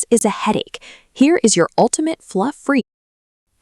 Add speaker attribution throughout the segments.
Speaker 1: requirements is a headache. Here is your ultimate fluff-free.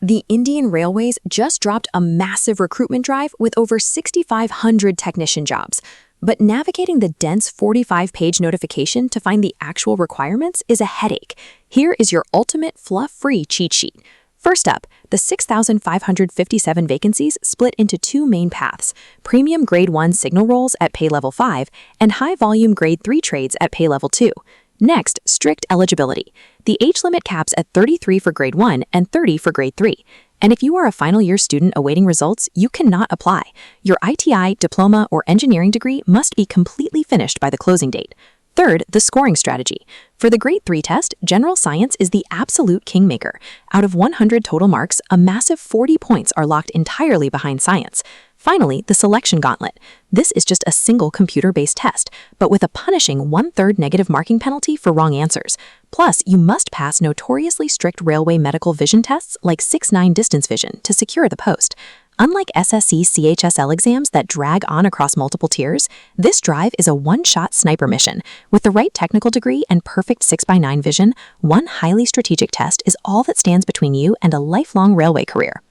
Speaker 1: The Indian Railways just dropped a massive recruitment drive with over 6,500 technician jobs. But navigating the dense 45-page notification to find the actual requirements is a headache. Here is your ultimate fluff-free cheat sheet. First up, the 6,557 vacancies split into two main paths: premium grade 1 signal roles at pay level 5 and high-volume grade 3 trades at pay level 2. Next, strict eligibility. The age limit caps at 33 for grade 1 and 30 for grade 3. And if you are a final year student awaiting results, you cannot apply. Your ITI, diploma, or engineering degree must be completely finished by the closing date. Third, the scoring strategy. For the grade 3 test, general science is the absolute kingmaker. Out of 100 total marks, a massive 40 points are locked entirely behind science. Finally, the selection gauntlet. This is just a single computer-based test, but with a punishing 1/3 negative marking penalty for wrong answers. Plus, you must pass notoriously strict railway medical vision tests like 6/9 distance vision to secure the post. Unlike SSC CHSL exams that drag on across multiple tiers, this drive is a one-shot sniper mission. With the right technical degree and perfect 6x9 vision, one highly strategic test is all that stands between you and a lifelong railway career.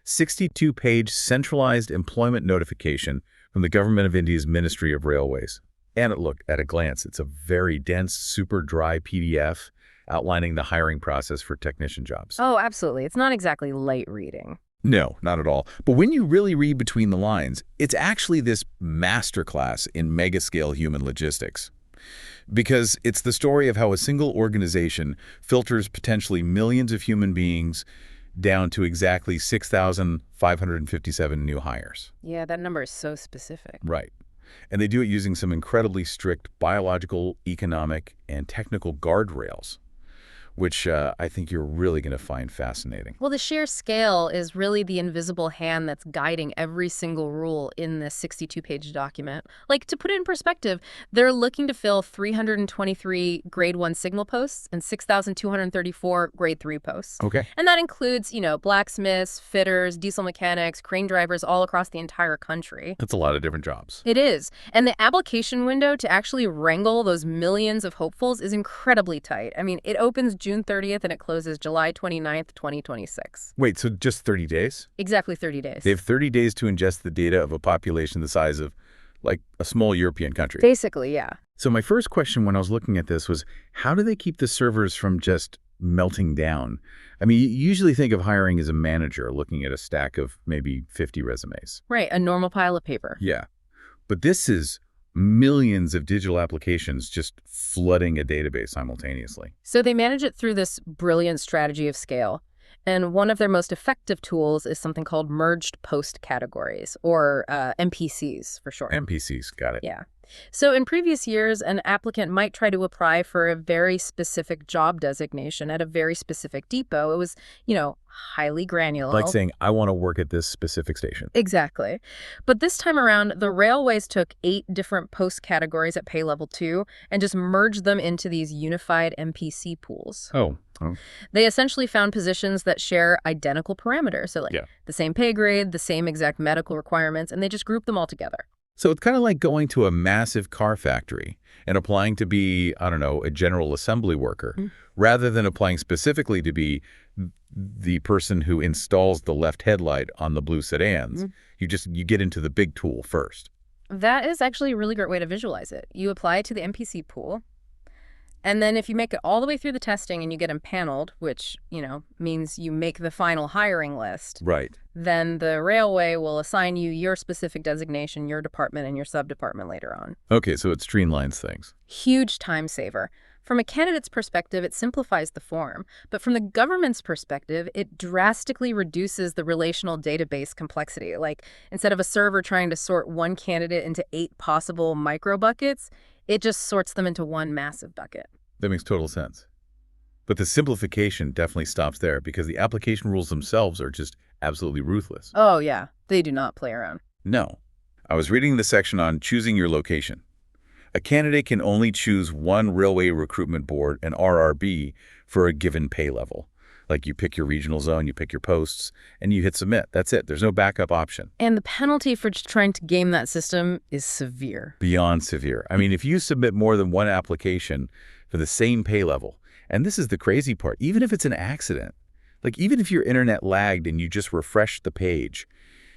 Speaker 2: "62-page centralized employment notification from the Government of India's Ministry of Railways." And look, at a glance, it's a very dense, super dry PDF outlining the hiring process for technician jobs.
Speaker 3: Oh, absolutely. It's not exactly light reading.
Speaker 2: No, not at all. But when you really read between the lines, it's actually this masterclass in mega-scale human logistics. Because it's the story of how a single organization filters potentially millions of human beings down to exactly 6,557 new hires.
Speaker 3: Yeah, that number is so specific.
Speaker 2: Right. And they do it using some incredibly strict biological, economic, and technical guardrails, which I think you're really going to find fascinating.
Speaker 3: Well, the sheer scale is really the invisible hand that's guiding every single rule in this 62-page document. Like, to put it in perspective, they're looking to fill 323 grade 1 signal posts and 6,234 grade 3 posts.
Speaker 2: Okay.
Speaker 3: And that includes, blacksmiths, fitters, diesel mechanics, crane drivers all across the entire country.
Speaker 2: That's a lot of different jobs.
Speaker 3: It is. And the application window to actually wrangle those millions of hopefuls is incredibly tight. I mean, it opens June 30th and it closes July 29th, 2026.
Speaker 2: Wait, so just 30 days?
Speaker 3: Exactly 30 days.
Speaker 2: They have 30 days to ingest the data of a population the size of, like, a small European country.
Speaker 3: Basically, yeah.
Speaker 2: So my first question when I was looking at this was, how do they keep the servers from just melting down? I mean, you usually think of hiring as a manager looking at a stack of maybe 50 resumes.
Speaker 3: Right, a normal pile of paper.
Speaker 2: Yeah. But this is millions of digital applications just flooding a database simultaneously.
Speaker 3: So they manage it through this brilliant strategy of scale. And one of their most effective tools is something called merged post categories, or MPCs for short.
Speaker 2: MPCs, got it.
Speaker 3: Yeah. So in previous years, an applicant might try to apply for a very specific job designation at a very specific depot. It was, highly granular.
Speaker 2: Like saying, I want to work at this specific station.
Speaker 3: Exactly. But this time around, the railways took 8 different post categories at pay level 2 and just merged them into these unified MPC pools.
Speaker 2: Oh.
Speaker 3: They essentially found positions that share identical parameters. So the same pay grade, the same exact medical requirements, and they just grouped them all together.
Speaker 2: So it's kind of like going to a massive car factory and applying to be, I don't know, a general assembly worker, rather than applying specifically to be the person who installs the left headlight on the blue sedans. You get into the big tool first.
Speaker 3: That is actually a really great way to visualize it. You apply to the MPC pool, and then if you make it all the way through the testing and you get impaneled, which, means you make the final hiring list.
Speaker 2: Right.
Speaker 3: Then the railway will assign you your specific designation, your department, and your sub-department later on.
Speaker 2: Okay, so it streamlines things.
Speaker 3: Huge time saver. From a candidate's perspective, it simplifies the form. But from the government's perspective, it drastically reduces the relational database complexity. Like, instead of a server trying to sort one candidate into 8 possible micro buckets, it just sorts them into one massive bucket.
Speaker 2: That makes total sense. But the simplification definitely stops there because the application rules themselves are just absolutely ruthless.
Speaker 3: Oh, yeah. They do not play around.
Speaker 2: No. I was reading the section on choosing your location. A candidate can only choose one Railway Recruitment Board, an RRB, for a given pay level. Like you pick your regional zone, you pick your posts, and you hit submit. That's it. There's no backup option.
Speaker 3: And the penalty for trying to game that system is severe.
Speaker 2: Beyond severe. I mean, if you submit more than one application for the same pay level, and this is the crazy part, even if it's an accident, like even if your internet lagged and you just refreshed the page,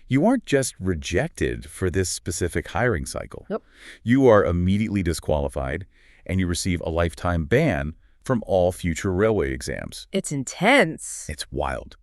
Speaker 2: you aren't just rejected for this specific hiring cycle.
Speaker 3: Yep.
Speaker 2: You are immediately disqualified, and you receive a lifetime ban from all future railway exams.
Speaker 3: It's intense.
Speaker 2: It's wild.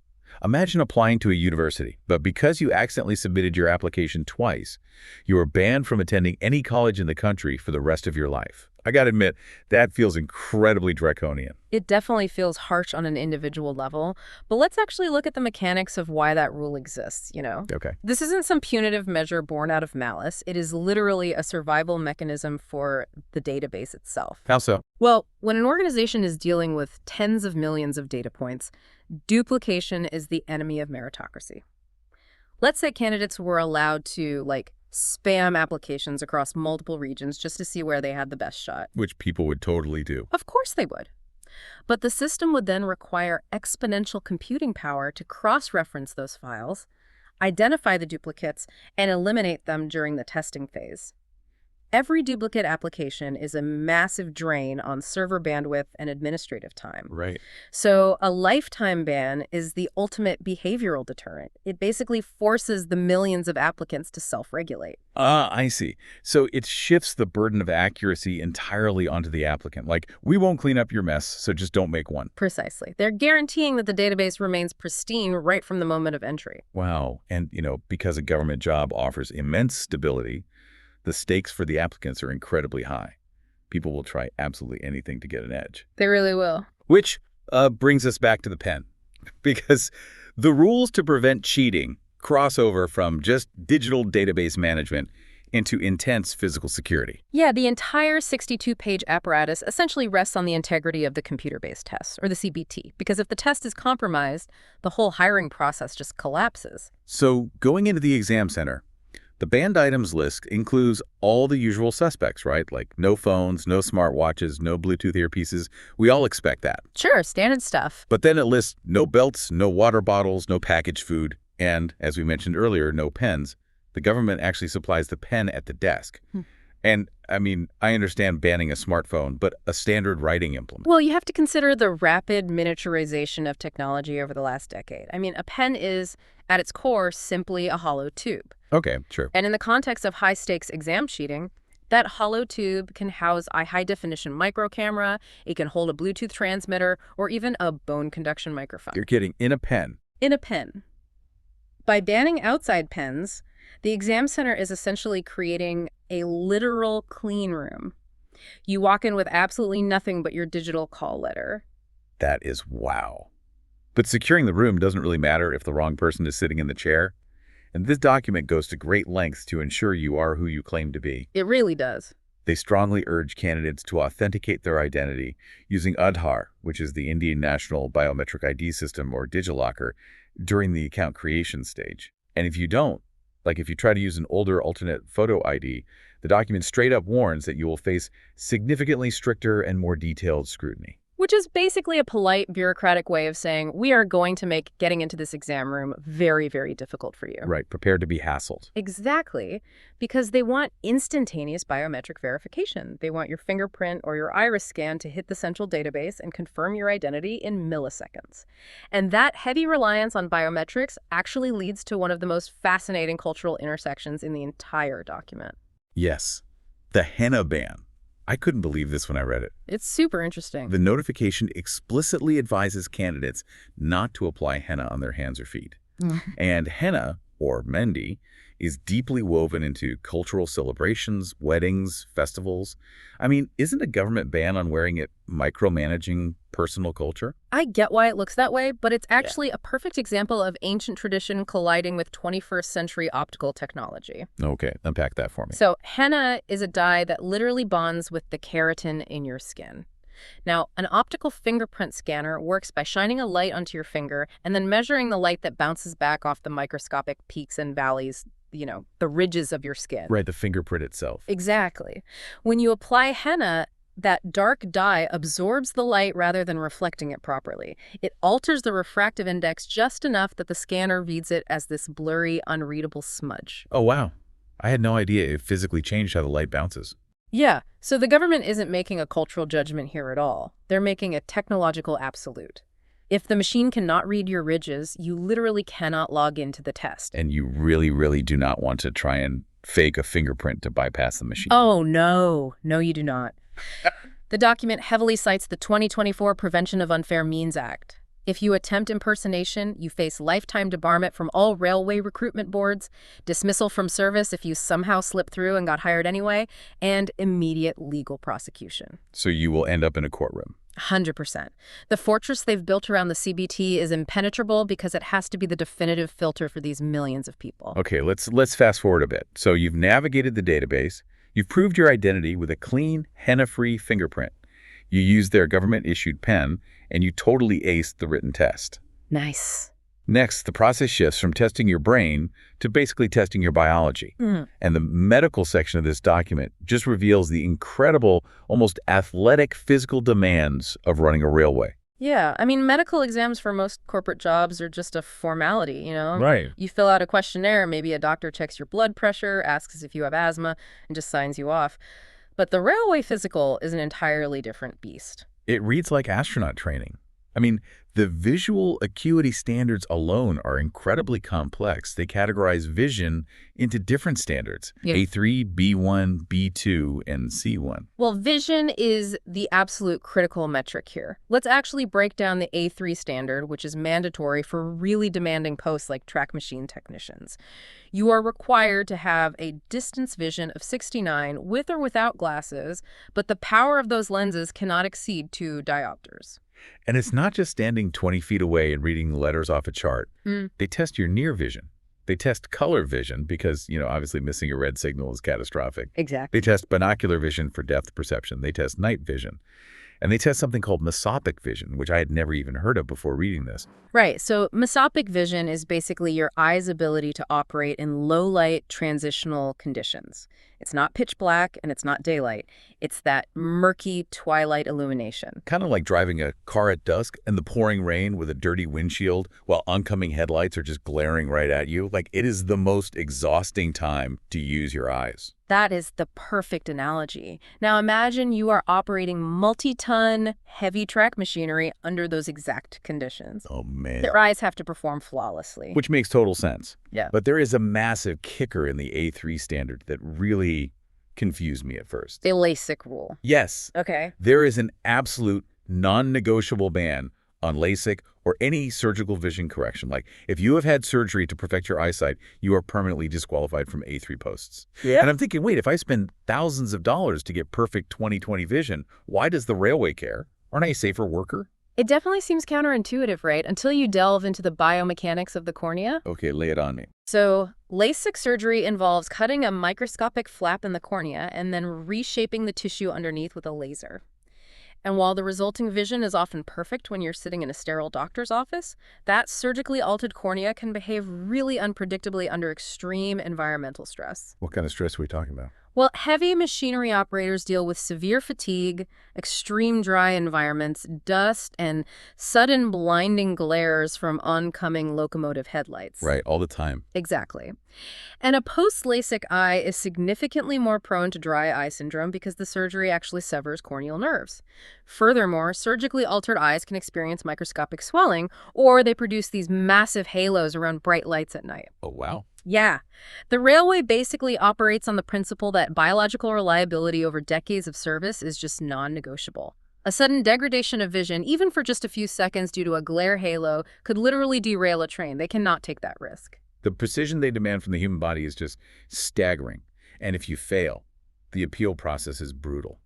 Speaker 2: Imagine applying to a university, but because you accidentally submitted your application twice, you are banned from attending any college in the country for the rest of your life. I gotta admit, that feels incredibly draconian.
Speaker 3: It definitely feels harsh on an individual level, but let's actually look at the mechanics of why that rule exists, you know?
Speaker 2: Okay.
Speaker 3: This isn't some punitive measure born out of malice. It is literally a survival mechanism for the database itself.
Speaker 2: How so?
Speaker 3: Well, when an organization is dealing with tens of millions of data points, duplication is the enemy of meritocracy. Let's say candidates were allowed to, spam applications across multiple regions just to see where they had the best shot.
Speaker 2: Which people would totally do.
Speaker 3: Of course they would. But the system would then require exponential computing power to cross-reference those files, identify the duplicates, and eliminate them during the testing phase. Every duplicate application is a massive drain on server bandwidth and administrative time.
Speaker 2: Right.
Speaker 3: So a lifetime ban is the ultimate behavioral deterrent. It basically forces the millions of applicants to self-regulate.
Speaker 2: I see. So it shifts the burden of accuracy entirely onto the applicant. Like, we won't clean up your mess, so just don't make one.
Speaker 3: Precisely. They're guaranteeing that the database remains pristine right from the moment of entry.
Speaker 2: Wow. And, because a government job offers immense stability, the stakes for the applicants are incredibly high. People will try absolutely anything to get an edge.
Speaker 3: They really will.
Speaker 2: Which brings us back to the pen. Because the rules to prevent cheating cross over from just digital database management into intense physical security.
Speaker 3: Yeah, the entire 62-page apparatus essentially rests on the integrity of the computer-based test, or the CBT, because if the test is compromised, the whole hiring process just collapses.
Speaker 2: So going into the exam center, the banned items list includes all the usual suspects, right? Like no phones, no smartwatches, no Bluetooth earpieces. We all expect that.
Speaker 3: Sure, standard stuff.
Speaker 2: But then it lists no belts, no water bottles, no packaged food, and, as we mentioned earlier, no pens. The government actually supplies the pen at the desk. And, I understand banning a smartphone, but a standard writing implement.
Speaker 3: Well, you have to consider the rapid miniaturization of technology over the last decade. A pen is, at its core, simply a hollow tube.
Speaker 2: Okay, sure.
Speaker 3: And in the context of high-stakes exam cheating, that hollow tube can house a high-definition micro camera, it can hold a Bluetooth transmitter, or even a bone conduction microphone.
Speaker 2: You're kidding. In a pen.
Speaker 3: In a pen. By banning outside pens, the exam center is essentially creating a literal clean room. You walk in with absolutely nothing but your digital call letter.
Speaker 2: That is wow. But securing the room doesn't really matter if the wrong person is sitting in the chair. And this document goes to great lengths to ensure you are who you claim to be.
Speaker 3: It really does.
Speaker 2: They strongly urge candidates to authenticate their identity using Aadhaar, which is the Indian National Biometric ID System, or DigiLocker, during the account creation stage. And if you don't, like if you try to use an older alternate photo ID, the document straight up warns that you will face significantly stricter and more detailed scrutiny.
Speaker 3: Which is basically a polite bureaucratic way of saying, we are going to make getting into this exam room very, very difficult for you.
Speaker 2: Right, prepared to be hassled.
Speaker 3: Exactly, because they want instantaneous biometric verification. They want your fingerprint or your iris scan to hit the central database and confirm your identity in milliseconds. And that heavy reliance on biometrics actually leads to one of the most fascinating cultural intersections in the entire document.
Speaker 2: Yes, the henna ban. I couldn't believe this when I read it.
Speaker 3: It's super interesting.
Speaker 2: The notification explicitly advises candidates not to apply henna on their hands or feet. And henna, or mehndi, is deeply woven into cultural celebrations, weddings, festivals. Isn't a government ban on wearing it micromanaging personal culture?
Speaker 3: I get why it looks that way, but it's actually a perfect example of ancient tradition colliding with 21st century optical technology.
Speaker 2: Okay, unpack that for me.
Speaker 3: So henna is a dye that literally bonds with the keratin in your skin. Now, an optical fingerprint scanner works by shining a light onto your finger and then measuring the light that bounces back off the microscopic peaks and valleys the ridges of your skin.
Speaker 2: Right, the fingerprint itself.
Speaker 3: Exactly. When you apply henna, that dark dye absorbs the light rather than reflecting it properly. It alters the refractive index just enough that the scanner reads it as this blurry, unreadable smudge.
Speaker 2: Oh, wow. I had no idea it physically changed how the light bounces.
Speaker 3: Yeah, so the government isn't making a cultural judgment here at all. They're making a technological absolute. If the machine cannot read your ridges, you literally cannot log into the test.
Speaker 2: And you really, really do not want to try and fake a fingerprint to bypass the machine.
Speaker 3: Oh, no. No, you do not. The document heavily cites the 2024 Prevention of Unfair Means Act. If you attempt impersonation, you face lifetime debarment from all railway recruitment boards, dismissal from service if you somehow slipped through and got hired anyway, and immediate legal prosecution.
Speaker 2: So you will end up in a courtroom.
Speaker 3: 100%. The fortress they've built around the CBT is impenetrable because it has to be the definitive filter for these millions of people.
Speaker 2: Okay, let's fast forward a bit. So you've navigated the database. You've proved your identity with a clean, henna-free fingerprint. You used their government-issued pen, and you totally aced the written test.
Speaker 3: Nice.
Speaker 2: Next, the process shifts from testing your brain to basically testing your biology. And the medical section of this document just reveals the incredible, almost athletic physical demands of running a railway.
Speaker 3: Yeah, I mean, medical exams for most corporate jobs are just a formality,
Speaker 2: Right.
Speaker 3: You fill out a questionnaire, maybe a doctor checks your blood pressure, asks if you have asthma, and just signs you off. But the railway physical is an entirely different beast.
Speaker 2: It reads like astronaut training. I mean, the visual acuity standards alone are incredibly complex. They categorize vision into different standards,
Speaker 3: Yeah.
Speaker 2: A3, B1, B2, and C1.
Speaker 3: Well, vision is the absolute critical metric here. Let's actually break down the A3 standard, which is mandatory for really demanding posts like track machine technicians. You are required to have a distance vision of 69 with or without glasses, but the power of those lenses cannot exceed 2 diopters.
Speaker 2: And it's not just standing 20 feet away and reading letters off a chart. They test your near vision. They test color vision because, obviously missing a red signal is catastrophic.
Speaker 3: Exactly.
Speaker 2: They test binocular vision for depth perception. They test night vision. And they test something called mesopic vision, which I had never even heard of before reading this.
Speaker 3: Right. So mesopic vision is basically your eye's ability to operate in low-light transitional conditions. It's not pitch black and it's not daylight. It's that murky twilight illumination.
Speaker 2: Kind of like driving a car at dusk in the pouring rain with a dirty windshield while oncoming headlights are just glaring right at you. Like, it is the most exhausting time to use your eyes.
Speaker 3: That is the perfect analogy. Now imagine you are operating multi-ton, heavy track machinery under those exact conditions.
Speaker 2: Oh, man.
Speaker 3: Their eyes have to perform flawlessly.
Speaker 2: Which makes total sense.
Speaker 3: Yeah.
Speaker 2: But there is a massive kicker in the A3 standard that really confused me at first.
Speaker 3: The LASIK rule.
Speaker 2: Yes.
Speaker 3: Okay.
Speaker 2: There is an absolute non-negotiable ban on LASIK or any surgical vision correction. Like, if you have had surgery to perfect your eyesight, you are permanently disqualified from A3 posts.
Speaker 3: Yeah.
Speaker 2: And I'm thinking, wait, if I spend thousands of dollars to get perfect 20/20 vision, why does the railway care? Aren't I a safer worker?
Speaker 3: It definitely seems counterintuitive, right? Until you delve into the biomechanics of the cornea.
Speaker 2: Okay, lay it on me.
Speaker 3: So LASIK surgery involves cutting a microscopic flap in the cornea and then reshaping the tissue underneath with a laser. And while the resulting vision is often perfect when you're sitting in a sterile doctor's office, that surgically altered cornea can behave really unpredictably under extreme environmental stress.
Speaker 2: What kind of stress are we talking about?
Speaker 3: Well, heavy machinery operators deal with severe fatigue, extreme dry environments, dust, and sudden blinding glares from oncoming locomotive headlights.
Speaker 2: Right, all the time.
Speaker 3: Exactly. And a post-LASIK eye is significantly more prone to dry eye syndrome because the surgery actually severs corneal nerves. Furthermore, surgically altered eyes can experience microscopic swelling, or they produce these massive halos around bright lights at night.
Speaker 2: Oh, wow.
Speaker 3: Yeah. The railway basically operates on the principle that biological reliability over decades of service is just non-negotiable. A sudden degradation of vision, even for just a few seconds due to a glare halo, could literally derail a train. They cannot take that risk.
Speaker 2: The precision they demand from the human body is just staggering. And if you fail, the appeal process is brutal.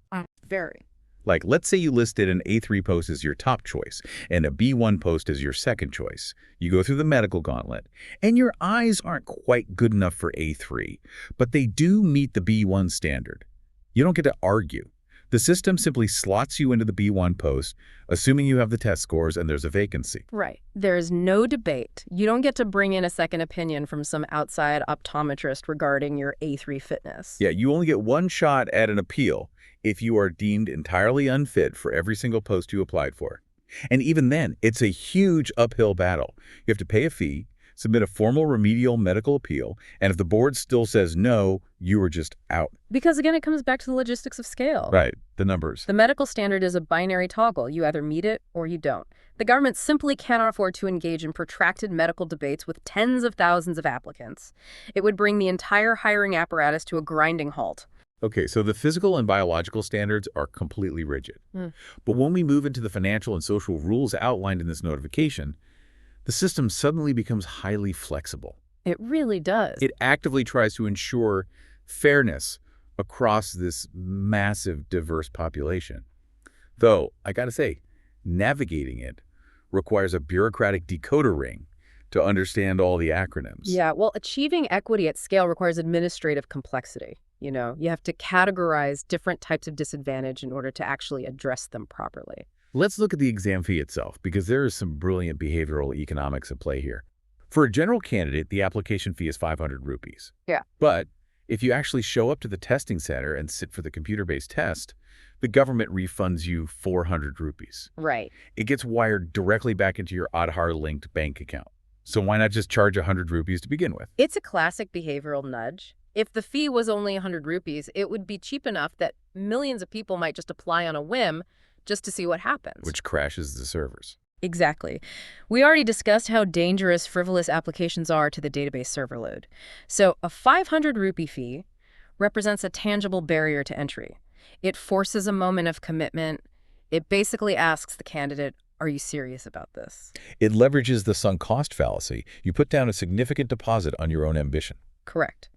Speaker 3: Very.
Speaker 2: Like, let's say you listed an A3 post as your top choice and a B1 post as your second choice. You go through the medical gauntlet, and your eyes aren't quite good enough for A3, but they do meet the B1 standard. You don't get to argue. The system simply slots you into the B1 post, assuming you have the test scores and there's a vacancy.
Speaker 3: Right. There's no debate. You don't get to bring in a second opinion from some outside optometrist regarding your A3 fitness.
Speaker 2: Yeah, you only get one shot at an appeal if you are deemed entirely unfit for every single post you applied for. And even then, it's a huge uphill battle. You have to pay a fee, submit a formal remedial medical appeal, and if the board still says no, you are just out.
Speaker 3: Because again, it comes back to the logistics of scale.
Speaker 2: Right, the numbers.
Speaker 3: The medical standard is a binary toggle. You either meet it or you don't. The government simply cannot afford to engage in protracted medical debates with tens of thousands of applicants. It would bring the entire hiring apparatus to a grinding halt.
Speaker 2: Okay, so the physical and biological standards are completely rigid. But when we move into the financial and social rules outlined in this notification, the system suddenly becomes highly flexible.
Speaker 3: It really does.
Speaker 2: It actively tries to ensure fairness across this massive, diverse population. Though, I gotta say, navigating it requires a bureaucratic decoder ring to understand all the acronyms.
Speaker 3: Yeah, well, achieving equity at scale requires administrative complexity. You have to categorize different types of disadvantage in order to actually address them properly.
Speaker 2: Let's look at the exam fee itself, because there is some brilliant behavioral economics at play here. For a general candidate, the application fee is 500 rupees.
Speaker 3: Yeah.
Speaker 2: But if you actually show up to the testing center and sit for the computer-based test, the government refunds you 400 rupees.
Speaker 3: Right.
Speaker 2: It gets wired directly back into your Aadhaar-linked bank account. So why not just charge 100 rupees to begin with?
Speaker 3: It's a classic behavioral nudge. If the fee was only 100 rupees, it would be cheap enough that millions of people might just apply on a whim just to see what happens.
Speaker 2: Which crashes the servers.
Speaker 3: Exactly. We already discussed how dangerous frivolous applications are to the database server load. So a 500 rupee fee represents a tangible barrier to entry. It forces a moment of commitment. It basically asks the candidate, are you serious about this?
Speaker 2: It leverages the sunk cost fallacy. You put down a significant deposit on your own ambition.
Speaker 3: Correct.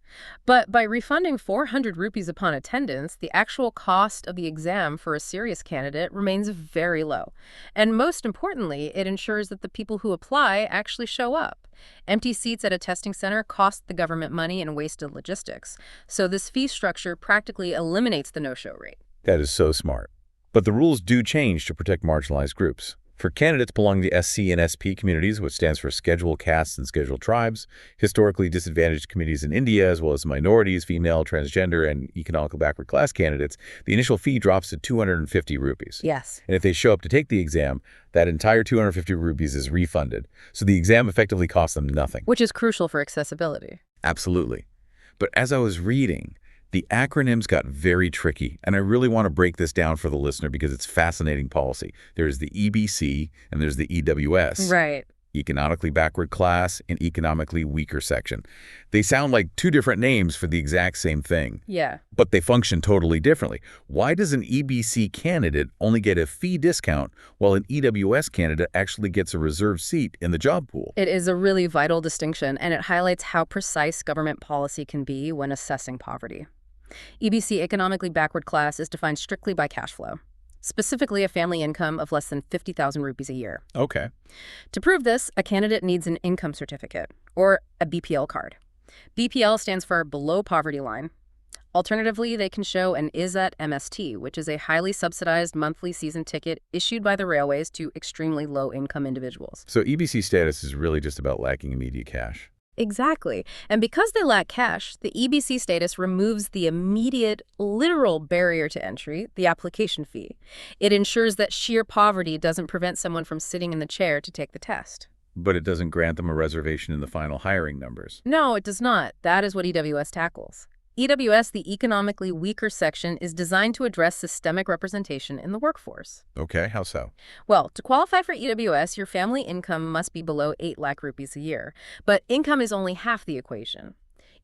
Speaker 3: But by refunding 400 rupees upon attendance, the actual cost of the exam for a serious candidate remains very low. And most importantly, it ensures that the people who apply actually show up. Empty seats at a testing center cost the government money and wasted logistics. So this fee structure practically eliminates the no-show rate.
Speaker 2: That is so smart. But the rules do change to protect marginalized groups. For candidates belonging to SC and SP communities, which stands for Scheduled Castes and Scheduled Tribes, historically disadvantaged communities in India, as well as minorities, female, transgender, and economically backward class candidates, the initial fee drops to 250 rupees.
Speaker 3: Yes.
Speaker 2: And if they show up to take the exam, that entire 250 rupees is refunded. So the exam effectively costs them nothing.
Speaker 3: Which is crucial for accessibility.
Speaker 2: Absolutely. But as I was reading, the acronyms got very tricky, and I really want to break this down for the listener because it's fascinating policy. There's the EBC and there's the EWS.
Speaker 3: Right.
Speaker 2: Economically backward class and economically weaker section. They sound like two different names for the exact same thing.
Speaker 3: Yeah.
Speaker 2: But they function totally differently. Why does an EBC candidate only get a fee discount while an EWS candidate actually gets a reserved seat in the job pool?
Speaker 3: It is a really vital distinction, and it highlights how precise government policy can be when assessing poverty. EBC, economically backward class, is defined strictly by cash flow, specifically a family income of less than 50,000 rupees a year.
Speaker 2: Okay.
Speaker 3: To prove this, a candidate needs an income certificate, or a BPL card. BPL stands for below poverty line. Alternatively, they can show an ISET MST, which is a highly subsidized monthly season ticket issued by the railways to extremely low-income individuals.
Speaker 2: So EBC status is really just about lacking immediate cash.
Speaker 3: Exactly. And because they lack cash, the EBC status removes the immediate, literal barrier to entry, the application fee. It ensures that sheer poverty doesn't prevent someone from sitting in the chair to take the test.
Speaker 2: But it doesn't grant them a reservation in the final hiring numbers.
Speaker 3: No, it does not. That is what EWS tackles. EWS, the economically weaker section, is designed to address systemic representation in the workforce.
Speaker 2: Okay, how so?
Speaker 3: Well, to qualify for EWS, your family income must be below 8 lakh rupees a year. But income is only half the equation.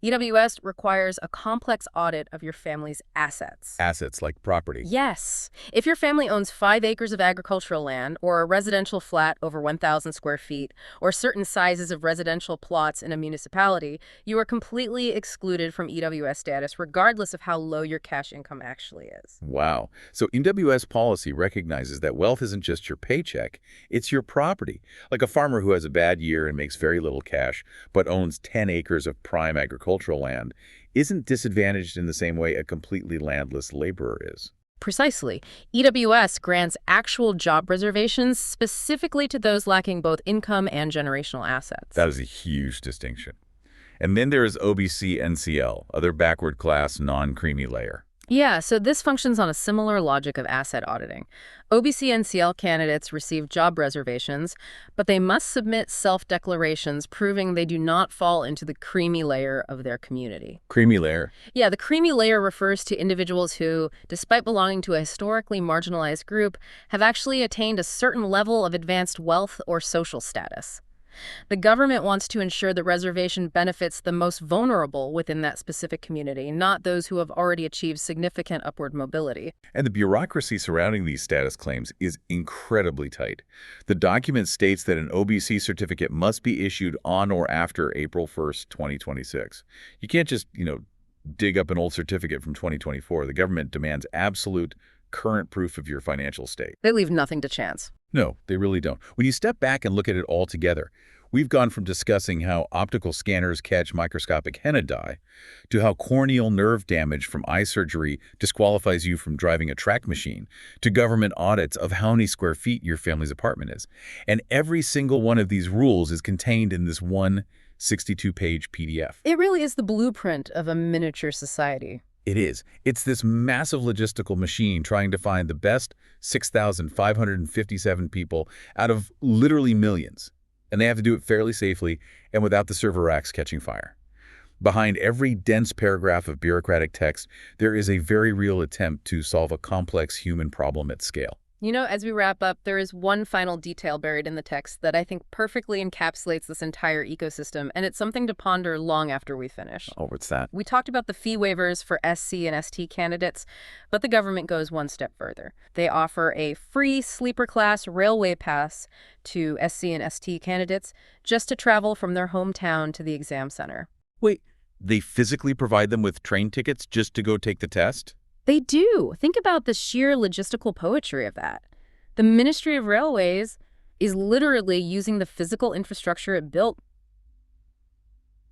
Speaker 3: EWS requires a complex audit of your family's assets.
Speaker 2: Assets like property.
Speaker 3: Yes. If your family owns 5 acres of agricultural land, or a residential flat over 1,000 square feet, or certain sizes of residential plots in a municipality, you are completely excluded from EWS status, regardless of how low your cash income actually is.
Speaker 2: Wow. So EWS policy recognizes that wealth isn't just your paycheck, it's your property. Like a farmer who has a bad year and makes very little cash, but owns 10 acres of prime agricultural land, isn't disadvantaged in the same way a completely landless laborer is.
Speaker 3: Precisely. EWS grants actual job reservations specifically to those lacking both income and generational assets.
Speaker 2: That is a huge distinction. And then there is OBC-NCL, other backward class, non-creamy layer.
Speaker 3: Yeah, so this functions on a similar logic of asset auditing. OBC-NCL candidates receive job reservations, but they must submit self-declarations proving they do not fall into the creamy layer of their community.
Speaker 2: Creamy layer?
Speaker 3: Yeah, the creamy layer refers to individuals who, despite belonging to a historically marginalized group, have actually attained a certain level of advanced wealth or social status. The government wants to ensure the reservation benefits the most vulnerable within that specific community, not those who have already achieved significant upward mobility.
Speaker 2: And the bureaucracy surrounding these status claims is incredibly tight. The document states that an OBC certificate must be issued on or after April 1st, 2026. You can't just, dig up an old certificate from 2024. The government demands absolute current proof of your financial state.
Speaker 3: They leave nothing to chance.
Speaker 2: No, they really don't. When you step back and look at it all together, we've gone from discussing how optical scanners catch microscopic henna dye to how corneal nerve damage from eye surgery disqualifies you from driving a track machine to government audits of how many square feet your family's apartment is. And every single one of these rules is contained in this one 62-page PDF.
Speaker 3: It really is the blueprint of a miniature society.
Speaker 2: It is. It's this massive logistical machine trying to find the best 6,557 people out of literally millions. And they have to do it fairly safely and without the server racks catching fire. Behind every dense paragraph of bureaucratic text, there is a very real attempt to solve a complex human problem at scale.
Speaker 3: As we wrap up, there is one final detail buried in the text that I think perfectly encapsulates this entire ecosystem, and it's something to ponder long after we finish.
Speaker 2: Oh, what's that?
Speaker 3: We talked about the fee waivers for SC and ST candidates, but the government goes one step further. They offer a free sleeper class railway pass to SC and ST candidates just to travel from their hometown to the exam center.
Speaker 2: Wait, they physically provide them with train tickets just to go take the test?
Speaker 3: They do. Think about the sheer logistical poetry of that. The Ministry of Railways is literally using the physical infrastructure it built.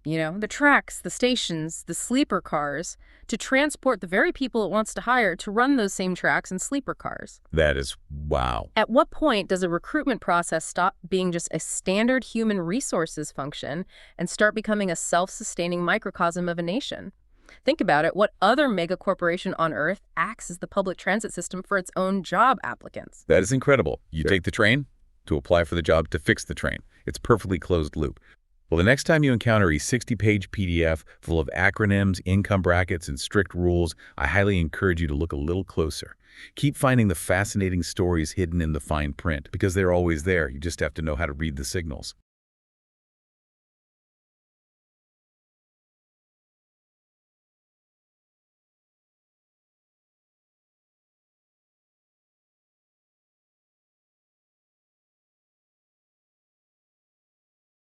Speaker 3: The tracks, the stations, the sleeper cars, to transport the very people it wants to hire to run those same tracks and sleeper cars.
Speaker 2: That is wow.
Speaker 3: At what point does a recruitment process stop being just a standard human resources function and start becoming a self-sustaining microcosm of a nation? Think about it. What other mega corporation on Earth acts as the public transit system for its own job applicants?
Speaker 2: That is incredible. You take the train to apply for the job to fix the train. It's perfectly closed loop. Well, the next time you encounter a 60-page PDF full of acronyms, income brackets, and strict rules, I highly encourage you to look a little closer. Keep finding the fascinating stories hidden in the fine print, because they're always there. You just have to know how to read the signals.